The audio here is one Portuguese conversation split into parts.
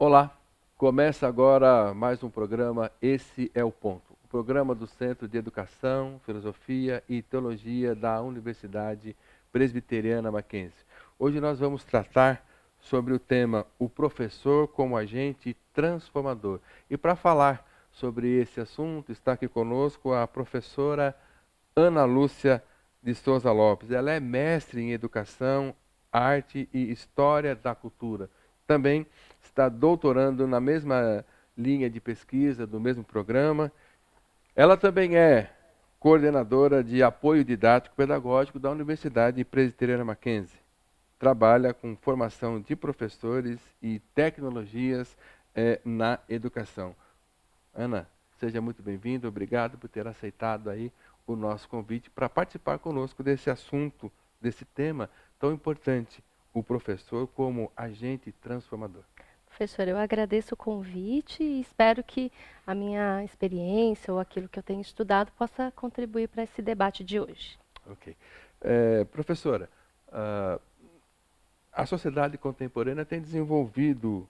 Olá, começa agora mais um programa Esse é o Ponto. O programa do Centro de Educação, Filosofia e Teologia da Universidade Presbiteriana Mackenzie. Hoje nós vamos tratar sobre o tema O Professor como Agente Transformador. E para falar sobre esse assunto, está aqui conosco a professora Ana Lúcia de Souza Lopes. Ela é mestre em Educação, Arte e História da Cultura. Também está doutorando na mesma linha de pesquisa, do mesmo programa. Ela também é coordenadora de apoio didático pedagógico da Universidade Presbiteriana Mackenzie. Trabalha com formação de professores e tecnologias na educação. Ana, seja muito bem-vinda, obrigado por ter aceitado aí o nosso convite para participar conosco desse assunto, desse tema tão importante, o professor como agente transformador. Professor, eu agradeço o convite e espero que a minha experiência ou aquilo que eu tenho estudado possa contribuir para esse debate de hoje. Ok. Professora, a sociedade contemporânea tem se desenvolvido,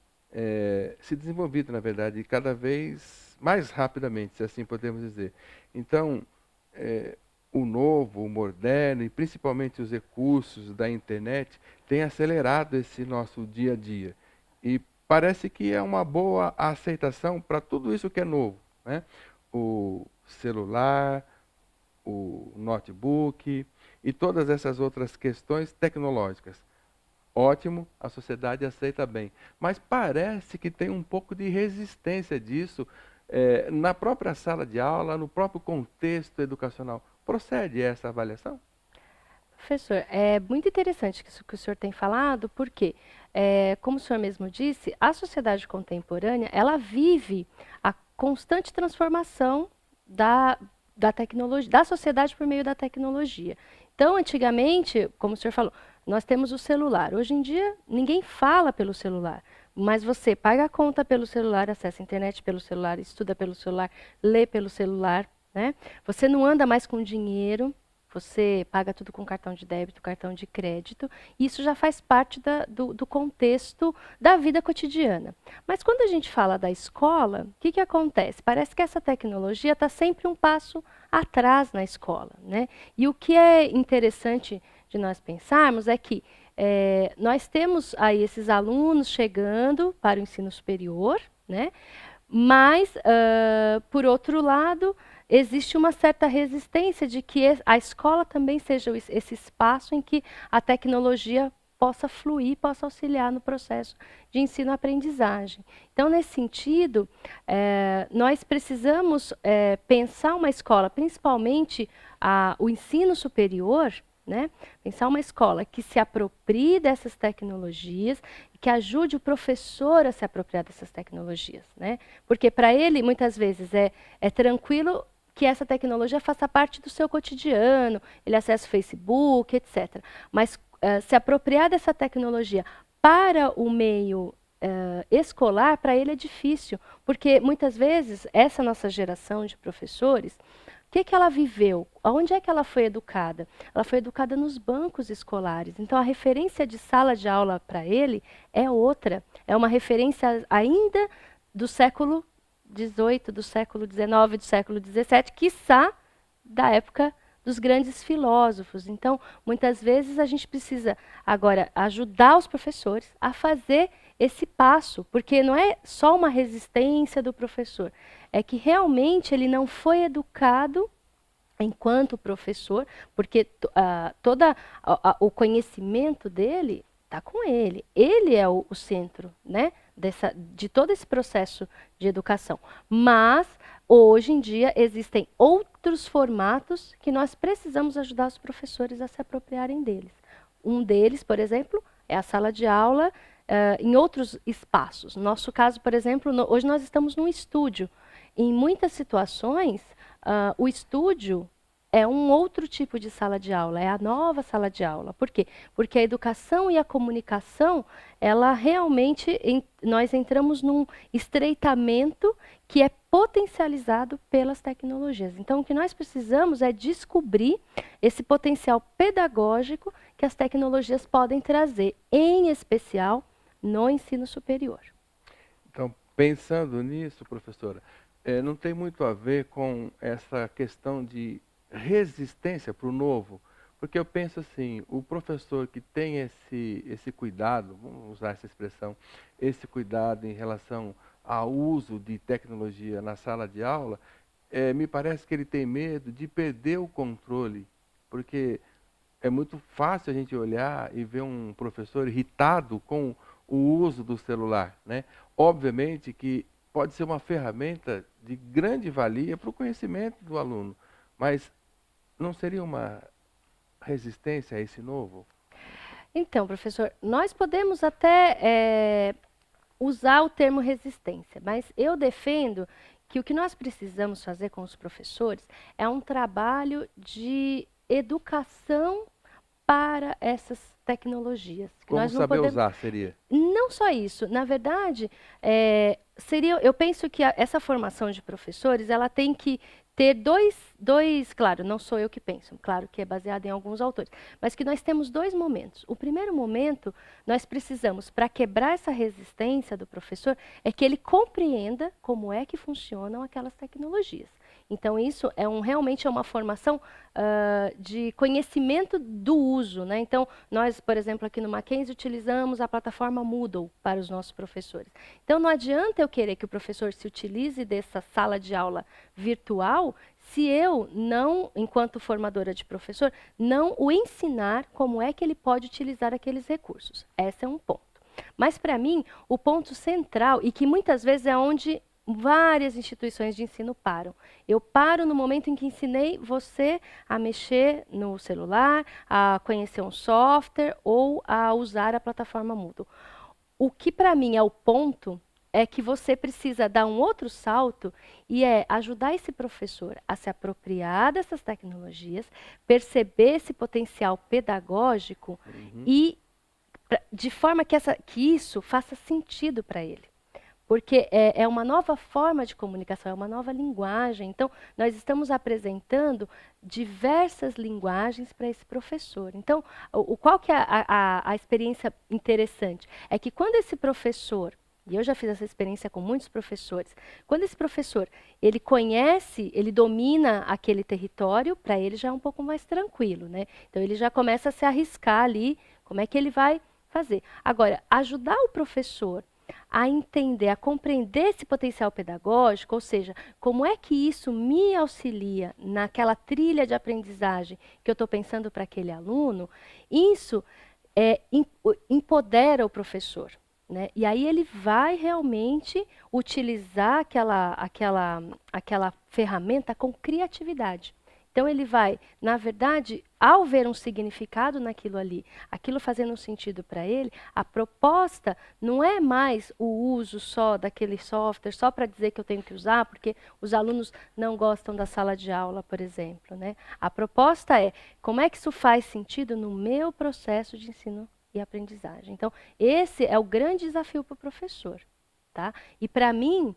na verdade, cada vez mais rapidamente, se assim podemos dizer. Então, o novo, o moderno e principalmente os recursos da internet têm acelerado esse nosso dia a dia. E parece que é uma boa aceitação para tudo isso que é novo, né? O celular, o notebook e todas essas outras questões tecnológicas. Ótimo, a sociedade aceita bem. Mas parece que tem um pouco de resistência disso na própria sala de aula, no próprio contexto educacional. Procede essa avaliação? Professor, é muito interessante isso que o senhor tem falado, porque, como o senhor mesmo disse, a sociedade contemporânea, ela vive a constante transformação da tecnologia, da sociedade por meio da tecnologia. Então, antigamente, como o senhor falou, nós temos o celular. Hoje em dia, ninguém fala pelo celular, mas você paga a conta pelo celular, acessa a internet pelo celular, estuda pelo celular, lê pelo celular, né? Você não anda mais com dinheiro. Você paga tudo com cartão de débito, cartão de crédito. E isso já faz parte do contexto da vida cotidiana. Mas quando a gente fala da escola, o que acontece? Parece que essa tecnologia está sempre um passo atrás na escola, né? E o que é interessante de nós pensarmos é que nós temos aí esses alunos chegando para o ensino superior, né? Mas, por outro lado, existe uma certa resistência de que a escola também seja esse espaço em que a tecnologia possa fluir, possa auxiliar no processo de ensino-aprendizagem. Então, nesse sentido, nós precisamos pensar uma escola, principalmente o ensino superior, né? Pensar uma escola que se aproprie dessas tecnologias e que ajude o professor a se apropriar dessas tecnologias, né? Porque para ele, muitas vezes, é tranquilo que essa tecnologia faça parte do seu cotidiano, ele acessa o Facebook, etc. Mas se apropriar dessa tecnologia para o meio escolar, para ele é difícil, porque muitas vezes essa nossa geração de professores, o que ela viveu? Onde é que ela foi educada? Ela foi educada nos bancos escolares. Então, a referência de sala de aula para ele é outra. É uma referência ainda do século XVIII, do século XIX, do século XVII, quiçá da época dos grandes filósofos. Então, muitas vezes a gente precisa agora ajudar os professores a fazer esse passo, porque não é só uma resistência do professor, é que realmente ele não foi educado enquanto professor, porque todo o conhecimento dele está com ele. Ele é o centro, né, de todo esse processo de educação. Mas, hoje em dia, existem outros formatos que nós precisamos ajudar os professores a se apropriarem deles. Um deles, por exemplo, é a sala de aula em outros espaços. No nosso caso, por exemplo, hoje nós estamos num estúdio. Em muitas situações, o estúdio é um outro tipo de sala de aula, é a nova sala de aula. Por quê? Porque a educação e a comunicação, ela realmente, nós entramos num estreitamento que é potencializado pelas tecnologias. Então, o que nós precisamos é descobrir esse potencial pedagógico que as tecnologias podem trazer, em especial no ensino superior. Então, pensando nisso, professora, não tem muito a ver com essa questão de resistência para o novo, porque eu penso assim, o professor que tem esse cuidado, vamos usar essa expressão, esse cuidado em relação ao uso de tecnologia na sala de aula, me parece que ele tem medo de perder o controle, porque é muito fácil a gente olhar e ver um professor irritado com o uso do celular, né? Obviamente que pode ser uma ferramenta de grande valia para o conhecimento do aluno, mas não seria uma resistência a esse novo? Então, professor, nós podemos até usar o termo resistência, mas eu defendo que o que nós precisamos fazer com os professores é um trabalho de educação para essas tecnologias. Que Como nós não saber podemos. usar seria? Não só isso, na verdade, eu penso que essa formação de professores, ela tem que ter claro, não sou eu que penso, claro que é baseado em alguns autores, mas que nós temos dois momentos. O primeiro momento, nós precisamos, para quebrar essa resistência do professor, é que ele compreenda como é que funcionam aquelas tecnologias. Então, isso realmente é uma formação de conhecimento do uso, né? Então, nós, por exemplo, aqui no Mackenzie, utilizamos a plataforma Moodle para os nossos professores. Então, não adianta eu querer que o professor se utilize dessa sala de aula virtual se eu não, enquanto formadora de professor, não o ensinar como é que ele pode utilizar aqueles recursos. Esse é um ponto. Mas, para mim, o ponto central, e que muitas vezes é onde várias instituições de ensino param. Eu paro no momento em que ensinei você a mexer no celular, a conhecer um software ou a usar a plataforma Moodle. O que para mim é o ponto é que você precisa dar um outro salto e ajudar esse professor a se apropriar dessas tecnologias, perceber esse potencial pedagógico e de forma que isso faça sentido para ele. Porque é uma nova forma de comunicação, é uma nova linguagem. Então, nós estamos apresentando diversas linguagens para esse professor. Então, qual que é a experiência interessante? É que quando esse professor, e eu já fiz essa experiência com muitos professores, quando esse professor, ele conhece, ele domina aquele território, para ele já é um pouco mais tranquilo, né? Então, ele já começa a se arriscar ali, como é que ele vai fazer. Agora, ajudar o professor a entender, a compreender esse potencial pedagógico, ou seja, como é que isso me auxilia naquela trilha de aprendizagem que eu estou pensando para aquele aluno, isso empodera o professor. Né? E aí ele vai realmente utilizar aquela ferramenta com criatividade. Então ele vai, na verdade, ao ver um significado naquilo ali, aquilo fazendo um sentido para ele, a proposta não é mais o uso só daquele software, só para dizer que eu tenho que usar, porque os alunos não gostam da sala de aula, por exemplo. Né? A proposta é como é que isso faz sentido no meu processo de ensino e aprendizagem. Então, esse é o grande desafio para o professor. Tá? E para mim,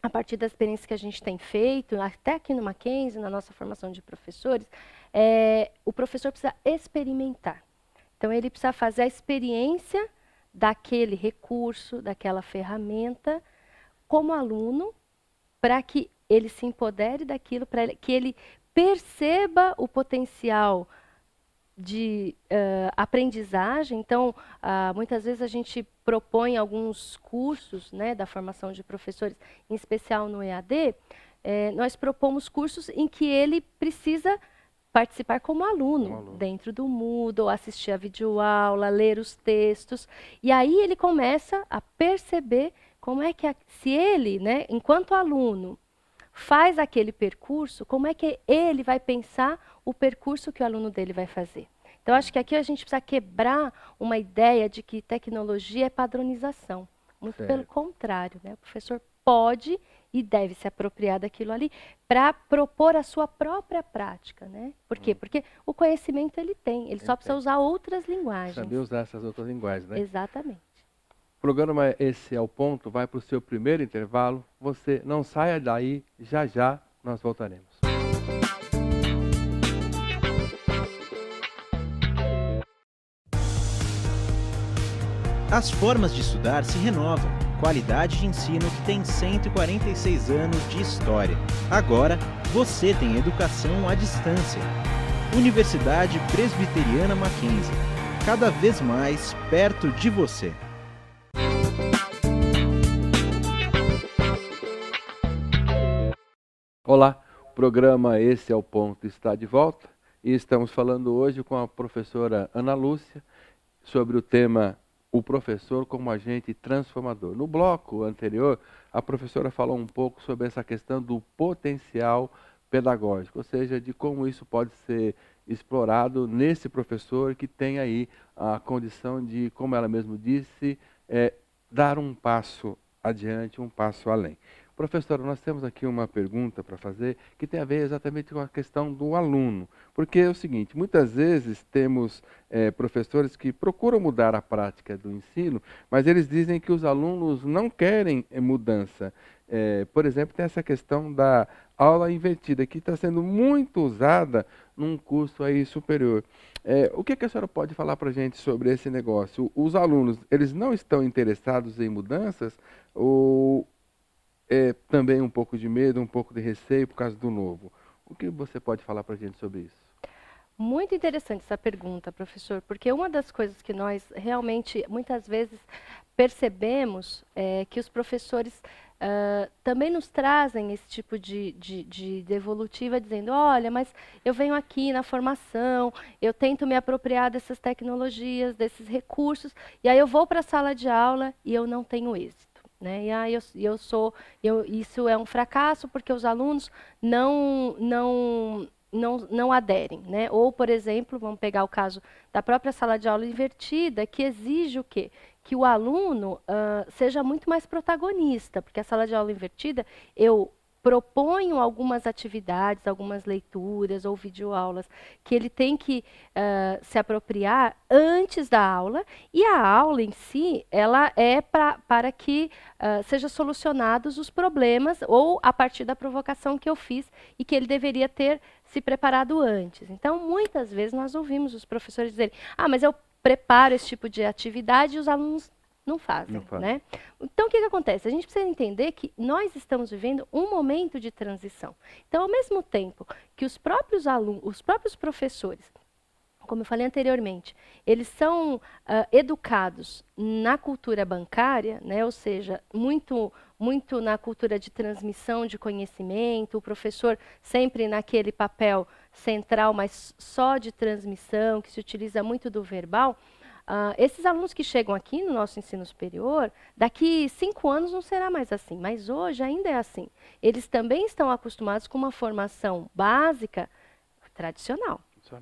a partir da experiência que a gente tem feito, até aqui no Mackenzie, na nossa formação de professores, o professor precisa experimentar. Então, ele precisa fazer a experiência daquele recurso, daquela ferramenta, como aluno, para que ele se empodere daquilo, para que ele perceba o potencial de aprendizagem. Então, muitas vezes a gente propõe alguns cursos, né, da formação de professores, em especial no EAD, nós propomos cursos em que ele precisa participar como aluno, dentro do Moodle, assistir a videoaula, ler os textos, e aí ele começa a perceber como é que, se ele, né, enquanto aluno, faz aquele percurso, como é que ele vai pensar o percurso que o aluno dele vai fazer. Então, acho que aqui a gente precisa quebrar uma ideia de que tecnologia é padronização. Muito pelo contrário, né? O professor pode e deve se apropriar daquilo ali para propor a sua própria prática. Né? Por quê? Porque o conhecimento ele tem, ele só precisa usar outras linguagens. Saber usar essas outras linguagens, né? Exatamente. O programa Esse é o Ponto vai para o seu primeiro intervalo. Você não saia daí, já já nós voltaremos. As formas de estudar se renovam. qualidade de ensino que tem 146 anos de história. Agora, você tem educação à distância. Universidade Presbiteriana Mackenzie, cada vez mais perto de você. Olá, o programa Esse é o Ponto está de volta e estamos falando hoje com a professora Ana Lúcia sobre o tema O Professor como Agente Transformador. No bloco anterior, a professora falou um pouco sobre essa questão do potencial pedagógico, ou seja, de como isso pode ser explorado nesse professor que tem aí a condição de, como ela mesma disse, dar um passo adiante, um passo além. Professora, nós temos aqui uma pergunta para fazer que tem a ver exatamente com a questão do aluno. Porque é o seguinte, muitas vezes temos professores que procuram mudar a prática do ensino, mas eles dizem que os alunos não querem mudança. Por exemplo, tem essa questão da aula invertida, que está sendo muito usada num curso aí superior. O que a senhora pode falar para a gente sobre esse negócio? Os alunos, eles não estão interessados em mudanças ou também um pouco de medo, um pouco de receio por causa do novo? O que você pode falar para a gente sobre isso? Muito interessante essa pergunta, professor, porque uma das coisas que nós realmente, muitas vezes, percebemos é que os professores também nos trazem esse tipo de devolutiva, dizendo, olha, mas eu venho aqui na formação, eu tento me apropriar dessas tecnologias, desses recursos, e aí eu vou para a sala de aula e eu não tenho êxito. Né? E aí isso é um fracasso porque os alunos não aderem, né? Ou, por exemplo, vamos pegar o caso da própria sala de aula invertida, que exige o quê? Que o aluno seja muito mais protagonista, porque a sala de aula invertida, eu proponho algumas atividades, algumas leituras ou videoaulas que ele tem que se apropriar antes da aula, e a aula em si, ela é para que sejam solucionados os problemas ou a partir da provocação que eu fiz e que ele deveria ter se preparado antes. Então, muitas vezes nós ouvimos os professores dizerem, mas eu preparo esse tipo de atividade e os alunos não fazem, né? Então, o que acontece? A gente precisa entender que nós estamos vivendo um momento de transição. Então, ao mesmo tempo que os próprios alunos, os próprios professores, como eu falei anteriormente, eles são educados na cultura bancária, né? Ou seja, muito na cultura de transmissão de conhecimento, o professor sempre naquele papel central, mas só de transmissão, que se utiliza muito do verbal. Esses alunos que chegam aqui no nosso ensino superior, daqui 5 anos não será mais assim, mas hoje ainda é assim. Eles também estão acostumados com uma formação básica tradicional.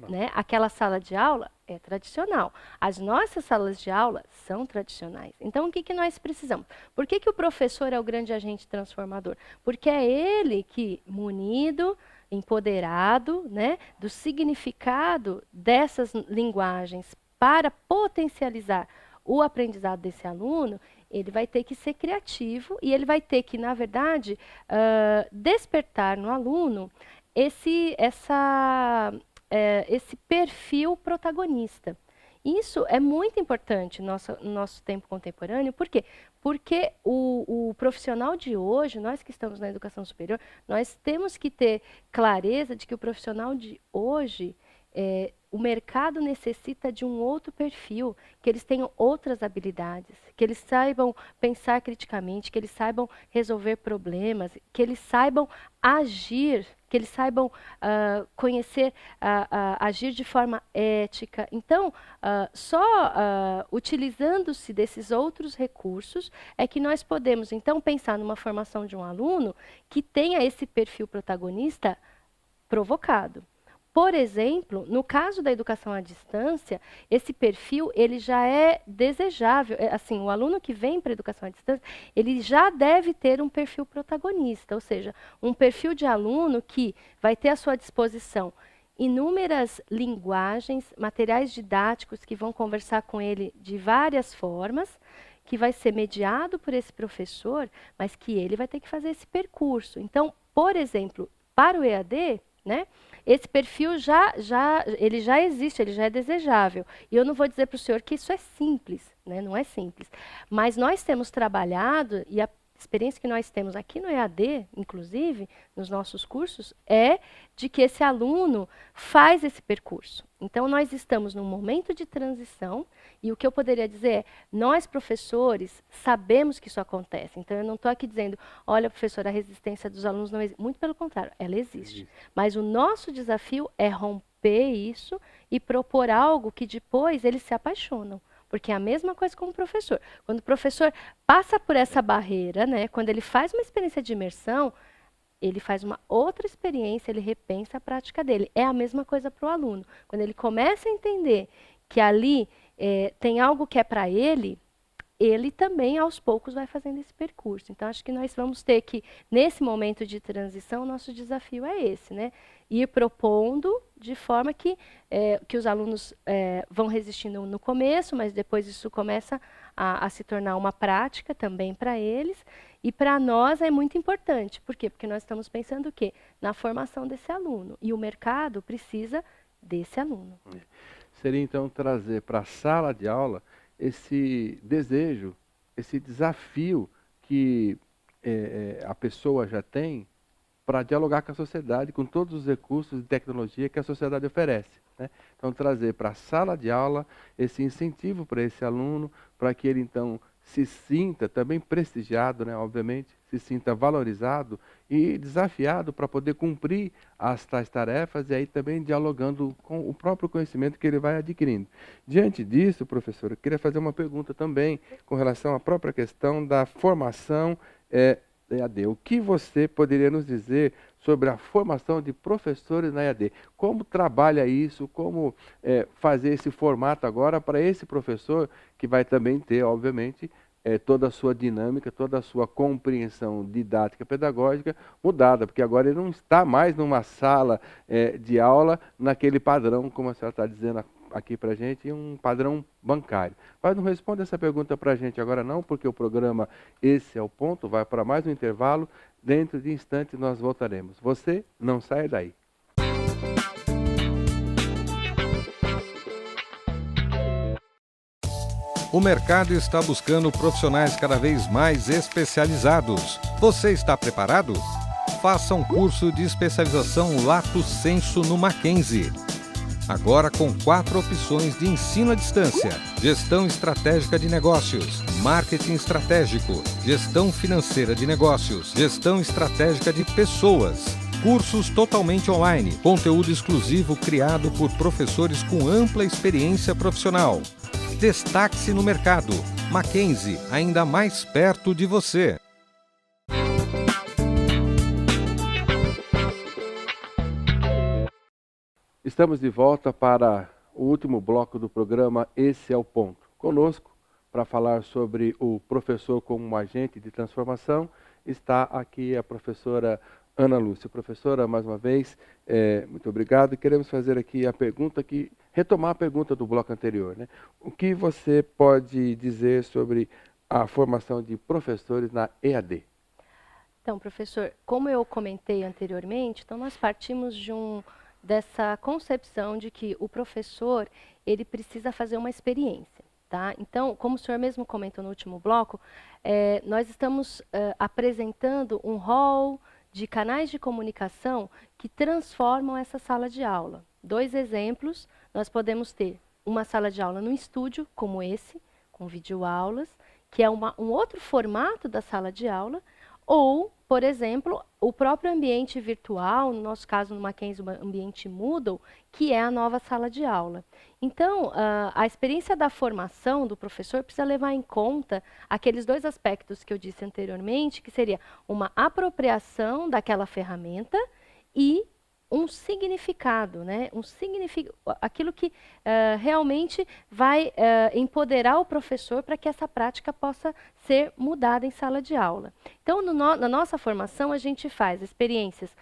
Né? Aquela sala de aula é tradicional. As nossas salas de aula são tradicionais. Então, o que nós precisamos? Por que o professor é o grande agente transformador? Porque é ele que, munido, empoderado, né, do significado dessas linguagens para potencializar o aprendizado desse aluno, ele vai ter que ser criativo e ele vai ter que, na verdade, despertar no aluno esse perfil protagonista. Isso é muito importante no nosso tempo contemporâneo. Por quê? Porque o profissional de hoje, nós que estamos na educação superior, nós temos que ter clareza de que o profissional de hoje, o mercado necessita de um outro perfil, que eles tenham outras habilidades, que eles saibam pensar criticamente, que eles saibam resolver problemas, que eles saibam agir, que eles saibam conhecer, agir de forma ética. Então, só utilizando-se desses outros recursos é que nós podemos, então, pensar numa formação de um aluno que tenha esse perfil protagonista provocado. Por exemplo, no caso da educação à distância, esse perfil ele já é desejável. Assim, o aluno que vem para a educação à distância, ele já deve ter um perfil protagonista, ou seja, um perfil de aluno que vai ter à sua disposição inúmeras linguagens, materiais didáticos que vão conversar com ele de várias formas, que vai ser mediado por esse professor, mas que ele vai ter que fazer esse percurso. Então, por exemplo, para o EAD, né, esse perfil ele já existe, ele já é desejável. E eu não vou dizer para o senhor que isso é simples, né? Não é simples. Mas nós temos trabalhado, e a experiência que nós temos aqui no EAD, inclusive, nos nossos cursos, é de que esse aluno faz esse percurso. Então, nós estamos num momento de transição, e o que eu poderia dizer é, nós, professores, sabemos que isso acontece. Então, eu não estou aqui dizendo, olha, professor, a resistência dos alunos não existe. Muito pelo contrário, ela existe. Mas o nosso desafio é romper isso e propor algo que depois eles se apaixonam. Porque é a mesma coisa com o professor. Quando o professor passa por essa barreira, né, quando ele faz uma experiência de imersão, ele faz uma outra experiência, ele repensa a prática dele. É a mesma coisa para o aluno. Quando ele começa a entender que ali tem algo que é para ele também, aos poucos, vai fazendo esse percurso. Então, acho que nós vamos ter que, nesse momento de transição, o nosso desafio é esse, né? Ir propondo de forma que os alunos vão resistindo no começo, mas depois isso começa a se tornar uma prática também para eles. E para nós é muito importante. Por quê? Porque nós estamos pensando o quê? Na formação desse aluno. E o mercado precisa desse aluno. Seria, então, trazer para a sala de aula esse desejo, esse desafio que a pessoa já tem para dialogar com a sociedade, com todos os recursos de tecnologia que a sociedade oferece, né? Então, trazer para a sala de aula esse incentivo para esse aluno, para que ele, então, se sinta também prestigiado, né, obviamente, se sinta valorizado e desafiado para poder cumprir as tais tarefas e aí também dialogando com o próprio conhecimento que ele vai adquirindo. Diante disso, professor, eu queria fazer uma pergunta também com relação à própria questão da formação EAD. O que você poderia nos dizer sobre a formação de professores na EAD? Como trabalha isso? Como fazer esse formato agora para esse professor que vai também ter, obviamente, toda a sua dinâmica, toda a sua compreensão didática pedagógica mudada, porque agora ele não está mais numa sala de aula naquele padrão, como a senhora está dizendo aqui para a gente, um padrão bancário. Mas não responde essa pergunta para a gente agora não, porque o programa Esse é o Ponto vai para mais um intervalo. Dentro de instantes nós voltaremos. Você não saia daí. O mercado está buscando profissionais cada vez mais especializados. Você está preparado? Faça um curso de especialização Lato Sensu no Mackenzie. Agora com 4 opções de ensino à distância: gestão estratégica de negócios, marketing estratégico, gestão financeira de negócios, gestão estratégica de pessoas. Cursos totalmente online, conteúdo exclusivo criado por professores com ampla experiência profissional. Destaque-se no mercado. Mackenzie, ainda mais perto de você. Estamos de volta para o último bloco do programa Esse é o Ponto. Conosco, para falar sobre o professor como um agente de transformação, está aqui a professora Ana Lúcia. Professora, mais uma vez, muito obrigado. Queremos fazer aqui a pergunta, retomar a pergunta do bloco anterior, né? O que você pode dizer sobre a formação de professores na EAD? Então, professor, como eu comentei anteriormente, então nós partimos dessa concepção de que o professor, ele precisa fazer uma experiência, tá? Então, como o senhor mesmo comentou no último bloco, nós estamos apresentando um rol de canais de comunicação que transformam essa sala de aula. 2 exemplos, nós podemos ter uma sala de aula no estúdio, como esse, com videoaulas, que é um outro formato da sala de aula, ou, por exemplo, o próprio ambiente virtual, no nosso caso no Mackenzie, o ambiente Moodle, que é a nova sala de aula. Então, a experiência da formação do professor precisa levar em conta aqueles 2 aspectos que eu disse anteriormente, que seria uma apropriação daquela ferramenta e um significado, né? Aquilo que realmente vai empoderar o professor para que essa prática possa ser mudada em sala de aula. Então, na nossa formação, a gente faz experiências,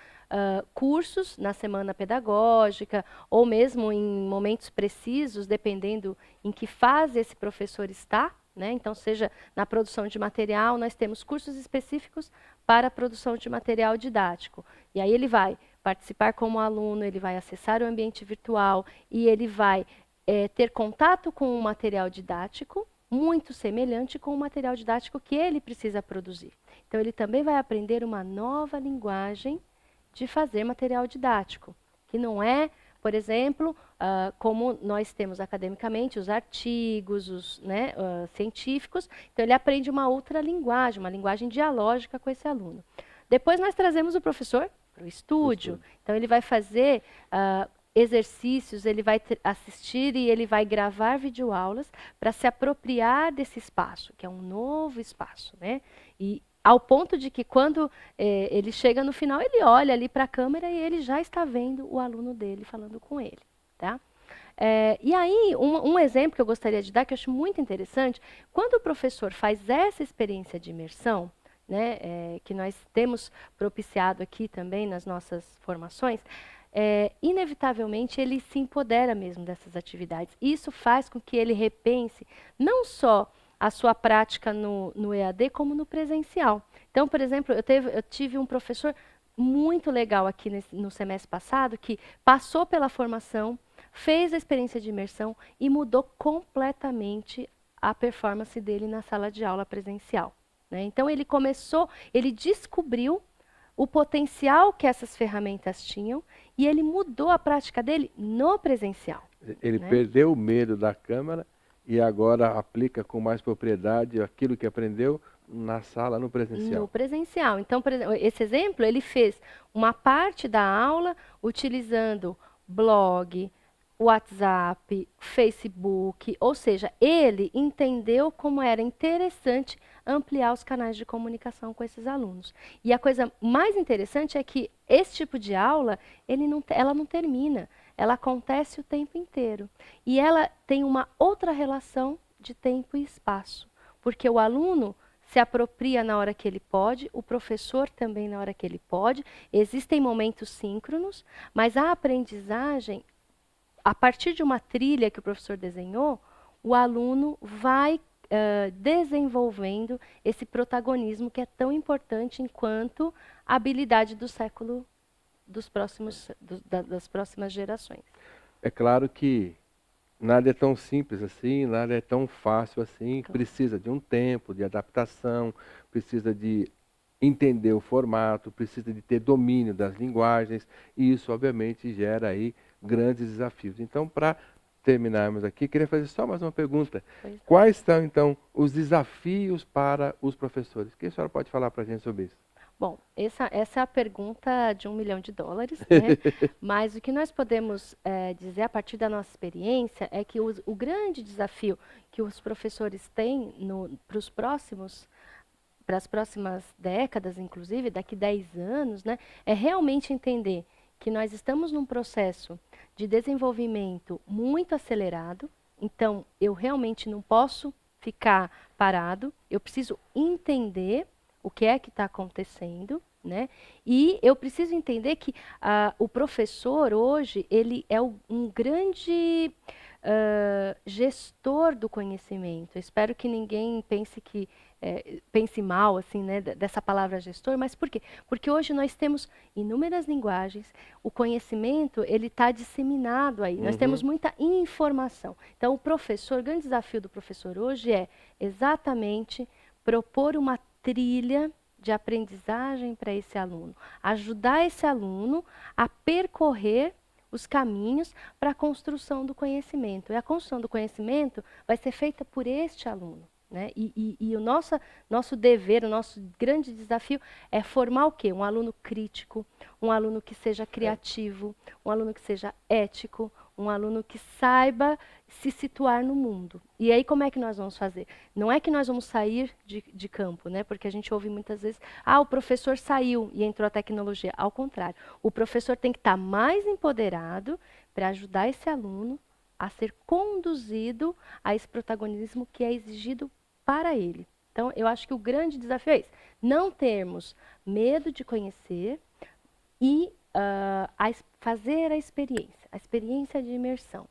cursos na semana pedagógica, ou mesmo em momentos precisos, dependendo em que fase esse professor está, né? Então, seja na produção de material, nós temos cursos específicos para a produção de material didático. E aí ele vai participar como aluno, ele vai acessar o ambiente virtual e ele vai ter contato com um material didático muito semelhante com o material didático que ele precisa produzir. Então, ele também vai aprender uma nova linguagem de fazer material didático, que não é, por exemplo, como nós temos academicamente os artigos, os científicos. Então, ele aprende uma outra linguagem, uma linguagem dialógica com esse aluno. Depois, nós trazemos o professor para o estúdio. Então, ele vai fazer exercícios, ele vai assistir e ele vai gravar videoaulas para se apropriar desse espaço, que é um novo espaço, né? E ao ponto de que quando ele chega no final, ele olha ali para a câmera e ele já está vendo o aluno dele falando com ele, tá? E aí, um exemplo que eu gostaria de dar, que eu acho muito interessante, quando o professor faz essa experiência de imersão, né, que nós temos propiciado aqui também nas nossas formações, inevitavelmente ele se empodera mesmo dessas atividades. Isso faz com que ele repense não só a sua prática no EAD, como no presencial. Então, por exemplo, eu tive um professor muito legal aqui no semestre passado, que passou pela formação, fez a experiência de imersão e mudou completamente a performance dele na sala de aula presencial, né? Então, ele descobriu o potencial que essas ferramentas tinham e ele mudou a prática dele no presencial. Ele né? perdeu o medo da câmera e agora aplica com mais propriedade aquilo que aprendeu na sala, no presencial. No presencial. Então, por exemplo, esse exemplo, ele fez uma parte da aula utilizando blog, WhatsApp, Facebook, ou seja, ele entendeu como era interessante ampliar os canais de comunicação com esses alunos. E a coisa mais interessante é que esse tipo de aula, ela não termina, ela acontece o tempo inteiro. E ela tem uma outra relação de tempo e espaço, porque o aluno se apropria na hora que ele pode, o professor também na hora que ele pode. Existem momentos síncronos, mas a aprendizagem, a partir de uma trilha que o professor desenhou, o aluno vai desenvolvendo esse protagonismo que é tão importante enquanto habilidade do século das próximas gerações. É claro que nada é tão simples assim, nada é tão fácil assim. Claro. Precisa de um tempo de adaptação, precisa de entender o formato, precisa de ter domínio das linguagens, e isso obviamente gera aí grandes desafios. Então, para terminarmos aqui, queria fazer só mais uma pergunta. Quais são, então, os desafios para os professores? O que a senhora pode falar para a gente sobre isso? Bom, essa é a pergunta de $1 milhão, né? Mas o que nós podemos dizer a partir da nossa experiência é que o grande desafio que os professores têm para as próximas décadas, inclusive, daqui 10 anos, né, é realmente entender que nós estamos num processo de desenvolvimento muito acelerado. Então, eu realmente não posso ficar parado, eu preciso entender o que é que está acontecendo, né? E eu preciso entender que o professor hoje, ele é um grande gestor do conhecimento. Eu espero que ninguém pense mal assim, né, dessa palavra gestor, mas por quê? Porque hoje nós temos inúmeras linguagens, o conhecimento ele está disseminado aí, nós temos muita informação. Então, o grande desafio do professor hoje é exatamente propor uma trilha de aprendizagem para esse aluno, ajudar esse aluno a percorrer os caminhos para a construção do conhecimento. E a construção do conhecimento vai ser feita por este aluno, né? E o nosso dever, o nosso grande desafio é formar o quê? Um aluno crítico, um aluno que seja criativo, um aluno que seja ético, um aluno que saiba se situar no mundo. E aí como é que nós vamos fazer? Não é que nós vamos sair de campo, né? Porque a gente ouve muitas vezes, o professor saiu e entrou a tecnologia. Ao contrário, o professor tem que estar mais empoderado para ajudar esse aluno a ser conduzido a esse protagonismo que é exigido para ele. Então, eu acho que o grande desafio é esse, não termos medo de conhecer e fazer a experiência de imersão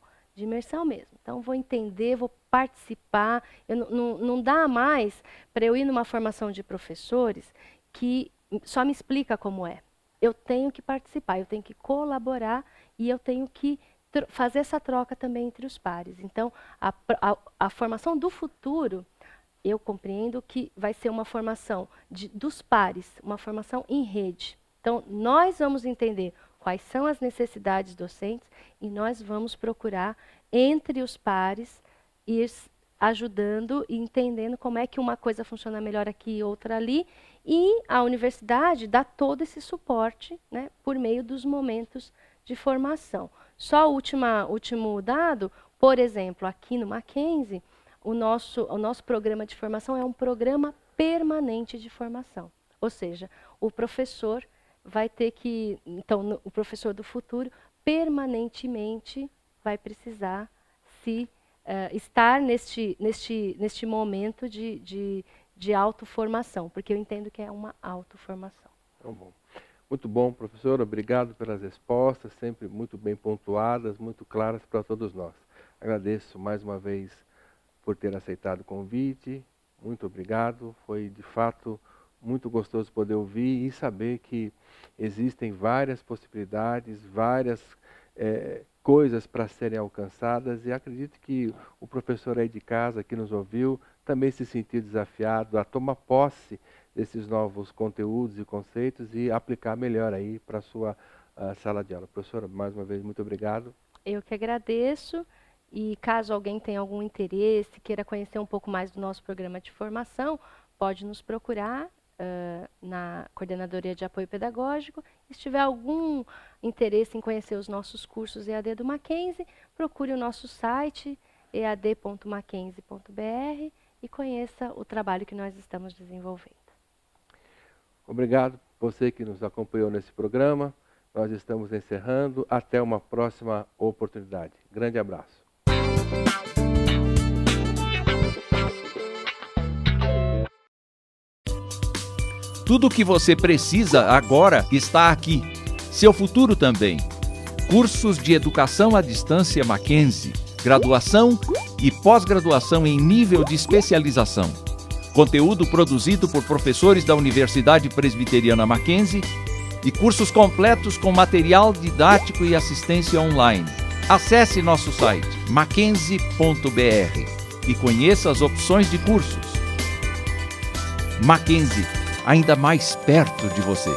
mesmo. Então, vou entender, vou participar. Não dá mais para eu ir numa formação de professores que só me explica como é. eu tenho que participar, eu tenho que colaborar e eu tenho que fazer essa troca também entre os pares. Então, a formação do futuro, eu compreendo que vai ser uma formação dos pares, uma formação em rede. Então, nós vamos entender quais são as necessidades docentes e nós vamos procurar, entre os pares, ir ajudando e entendendo como é que uma coisa funciona melhor aqui e outra ali. E a universidade dá todo esse suporte, né, por meio dos momentos de formação. Só o último dado, por exemplo, aqui no Mackenzie, o nosso programa de formação é um programa permanente de formação. Ou seja, o professor vai ter que, então, o professor do futuro, permanentemente vai precisar estar neste momento de autoformação, porque eu entendo que é uma autoformação. Então, bom. Muito bom, professor. Obrigado pelas respostas, sempre muito bem pontuadas, muito claras para todos nós. Agradeço mais uma vez por ter aceitado o convite. Muito obrigado. Foi, de fato, muito gostoso poder ouvir e saber que existem várias possibilidades, várias coisas para serem alcançadas, e acredito que o professor aí de casa que nos ouviu também se sentiu desafiado a tomar posse desses novos conteúdos e conceitos e aplicar melhor aí para a sua sala de aula. Professora, mais uma vez, muito obrigado. Eu que agradeço, e caso alguém tenha algum interesse, queira conhecer um pouco mais do nosso programa de formação, pode nos procurar na Coordenadoria de Apoio Pedagógico. E se tiver algum interesse em conhecer os nossos cursos EAD do Mackenzie, procure o nosso site ead.mackenzie.br e conheça o trabalho que nós estamos desenvolvendo. Obrigado você que nos acompanhou nesse programa. Nós estamos encerrando. Até uma próxima oportunidade. Grande abraço. Tudo o que você precisa agora está aqui. Seu futuro também. Cursos de Educação à Distância Mackenzie, graduação e pós-graduação em nível de especialização. Conteúdo produzido por professores da Universidade Presbiteriana Mackenzie e cursos completos com material didático e assistência online. Acesse nosso site mackenzie.br e conheça as opções de cursos. Mackenzie, ainda mais perto de você.